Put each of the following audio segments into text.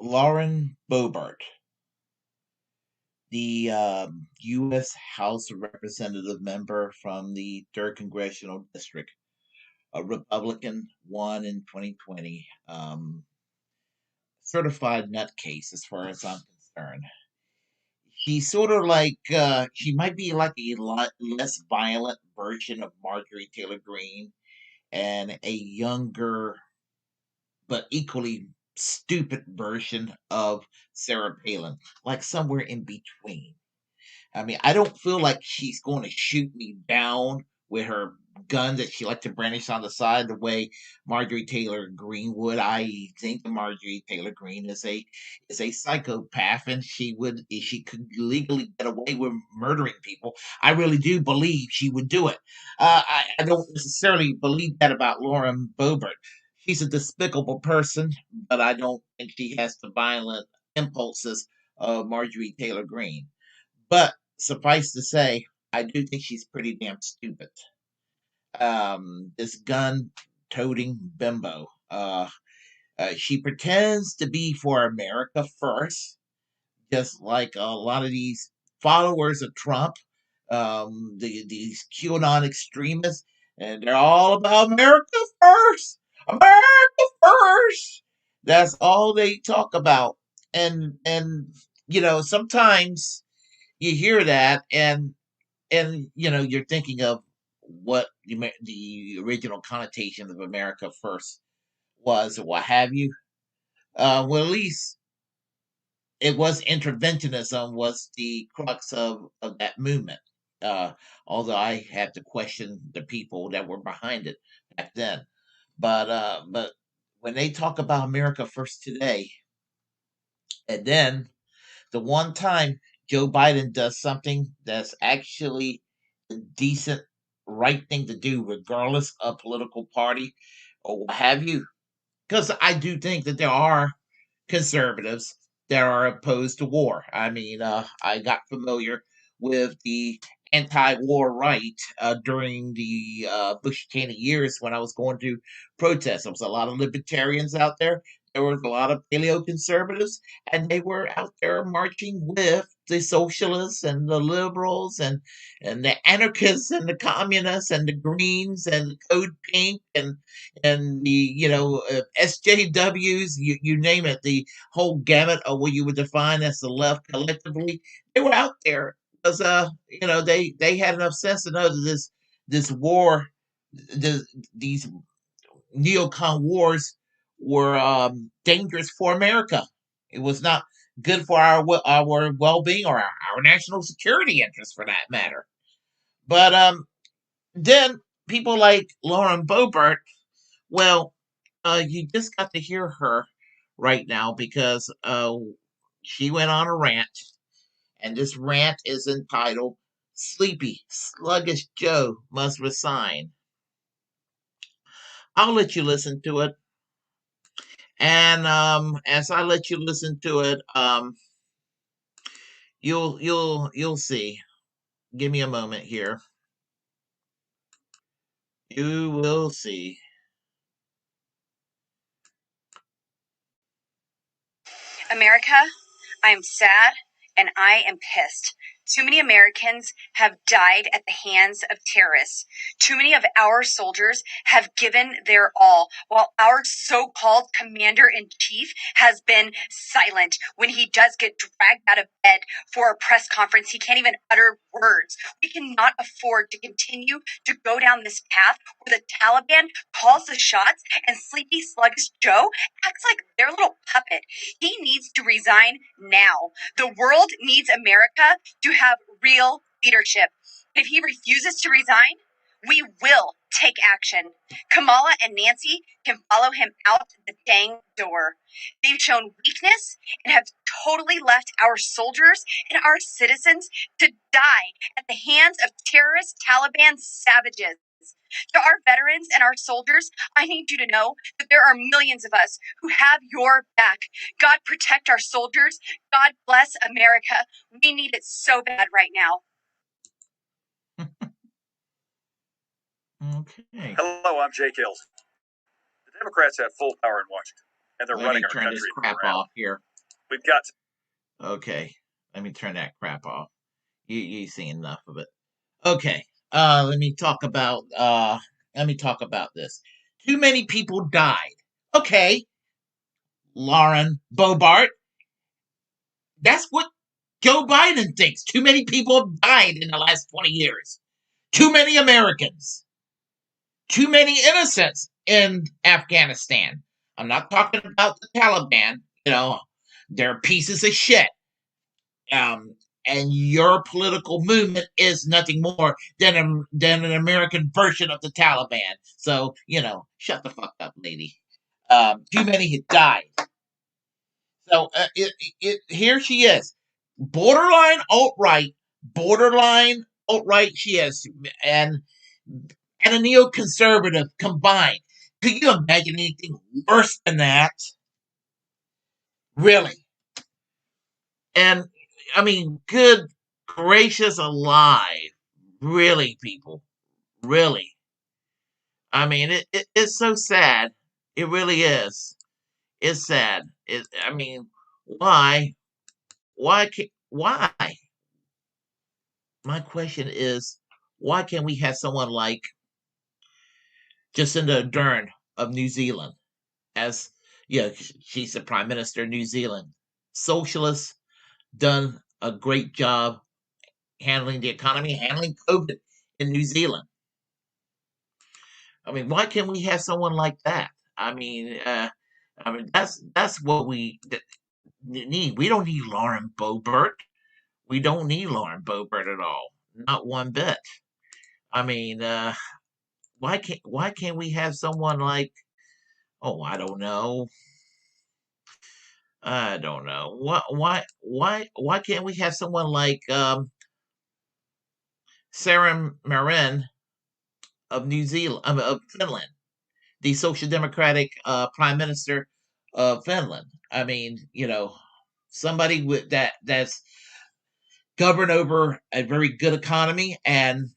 Lauren Boebert, the U.S. House of Representative member from the 3rd Congressional District, a Republican, won in 2020. Certified nutcase, as far as I'm concerned. She's sort of like, she might be like a lot less violent version of Marjorie Taylor Greene and a younger but equally stupid version of Sarah Palin, like somewhere in between. I mean, I don't feel like she's going to shoot me down with her gun that she likes to brandish on the side the way Marjorie Taylor Greene would. I think Marjorie Taylor Greene is a psychopath, and she would, if she could legally get away with murdering people, I really do believe she would do it. I don't necessarily believe that about Lauren Boebert. She's a despicable person, but I don't think she has the violent impulses of Marjorie Taylor Greene. But suffice to say, I do think she's pretty damn stupid. This gun toting bimbo. She pretends to be for America first, just like a lot of these followers of Trump, these QAnon extremists, and they're all about America first. America first. That's all they talk about. And sometimes you hear that, and you're thinking of what the original connotation of America first was, or what have you. Well, at least it was interventionism was the crux of that movement. Uh, Although I have to question the people that were behind it back then. But when they talk about America first today, and then the one time Joe Biden does something that's actually a decent, right thing to do, regardless of political party or what have you. Because I do think that there are conservatives that are opposed to war. I mean, I got familiar with the anti-war right during the Bush Cheney years when I was going to protests. There was a lot of libertarians out there. There was a lot of paleo conservatives, and they were out there marching with the socialists and the liberals and the anarchists and the communists and the Greens and the Code Pink and the SJWs, you name it, the whole gamut of what you would define as the left collectively. They were out there because they had enough sense to know that this war, these neocon wars were dangerous for America. It was not good for our well being or our national security interests, for that matter. But then people like Lauren Boebert, well, you just got to hear her right now because she went on a rant, and this rant is entitled "Sleepy, Sluggish Joe Must Resign." I'll let you listen to it, and as I let you listen to it, you'll see. Give me a moment here. You will see. America, I am sad and I am pissed. Too many Americans have died at the hands of terrorists. Too many of our soldiers have given their all, while our so called commander in chief has been silent. When he does get dragged out of bed for a press conference, he can't even utter words. We cannot afford to continue to go down this path where the Taliban calls the shots and sleepy, sluggish Joe acts like their little puppet. He needs to resign now. The world needs America to have real leadership. If he refuses to resign, we will take action. Kamala and Nancy can follow him out the dang door. They've shown weakness and have totally left our soldiers and our citizens to die at the hands of terrorist Taliban savages. To our veterans and our soldiers, I need you to know that there are millions of us who have your back. God protect our soldiers. God bless America. We need it so bad right now. Okay. Hello, I'm Jake Hills. The Democrats have full power in Washington, and they're Let running me our turn this country crap around. off here. We've got to. Okay, let me turn that crap off. You seen enough of it. Okay. Let me talk about this. Too many people died. Okay, Lauren Boebert. That's what Joe Biden thinks. Too many people have died in the last 20 years. Too many Americans. Too many innocents in Afghanistan. I'm not talking about the Taliban. They're pieces of shit. Um, and your political movement is nothing more than an American version of the Taliban. So, shut the fuck up, lady. Too many had died. So here she is, borderline alt right. She is, and a neoconservative combined. Could you imagine anything worse than that? Really? And I mean, good gracious alive. Really, people. Really. I mean, it's so sad. It really is. It's sad. I mean, why? Why? My question is, why can't we have someone like Jacinda Ardern of New Zealand as, she's the Prime Minister of New Zealand. Socialist, done a great job handling the economy, handling COVID in New Zealand. I mean, why can't we have someone like that? That's what we need. We don't need Lauren Boebert. We don't need Lauren Boebert at all. Not one bit. I mean, why can't we have someone like, oh, I don't know. Why can't we have someone like Sarah Marin of New Zealand, of Finland, the Social Democratic Prime Minister of Finland? I mean, somebody with that's governed over a very good economy and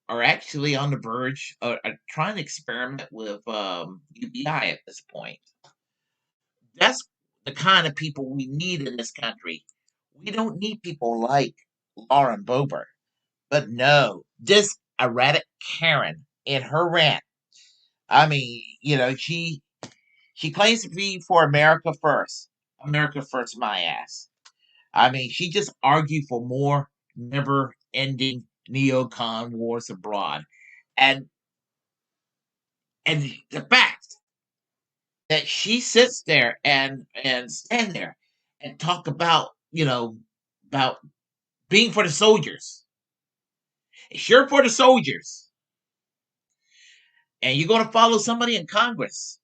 are actually on the verge of trying to experiment with UBI at this point. That's the kind of people we need in this country. We don't need people like Lauren Boebert. But no, this erratic Karen in her rant. I mean, she claims to be for America first. America first, my ass. I mean, she just argued for more never-ending neocon wars abroad, and the fact that she sits there and stand there and talk about about being for the soldiers. If you're for the soldiers and you're going to follow somebody in Congress,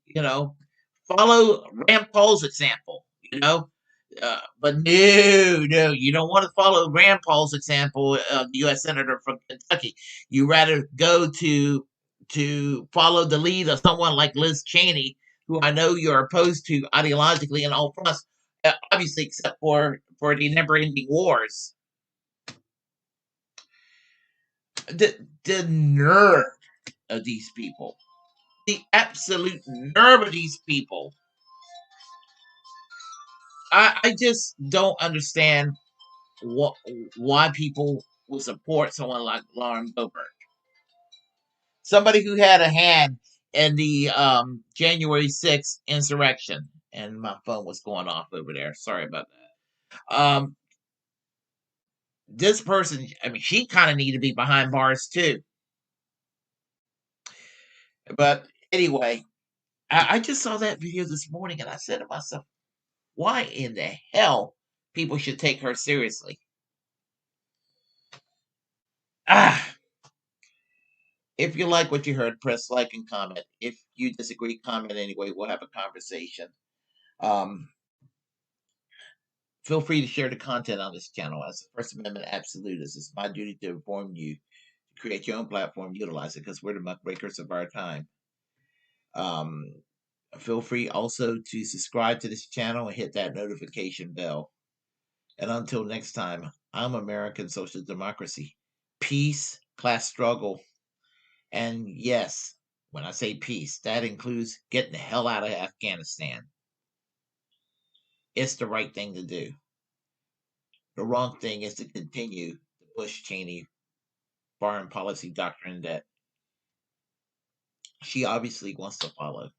follow Rand Paul's example, but no, you don't want to follow Rand Paul's example of the U.S. Senator from Kentucky. You rather go to follow the lead of someone like Liz Cheney, who I know you're opposed to ideologically and all fronts, obviously, except for the never-ending wars. The nerve of these people, the absolute nerve of these people. I just don't understand what why people will support someone like Lauren Boebert, somebody who had a hand in the January 6th insurrection. And my phone was going off over there. Sorry about that. This person, I mean, she kind of need to be behind bars too. But anyway, I just saw that video this morning and I said to myself, why in the hell people should take her seriously? Ah, if you like what you heard, press like and comment. If you disagree, comment anyway. We'll have a conversation. Um, Feel free to share the content on this channel. As a First Amendment absolutist, it's my duty to inform you to create your own platform, utilize it, because we're the muckbreakers of our time. Um, Feel free also to subscribe to this channel and hit that notification bell. And until next time, I'm American Social Democracy. Peace, class struggle, and yes, when I say peace, that includes getting the hell out of Afghanistan. It's the right thing to do. The wrong thing is to continue the Bush Cheney foreign policy doctrine that she obviously wants to follow.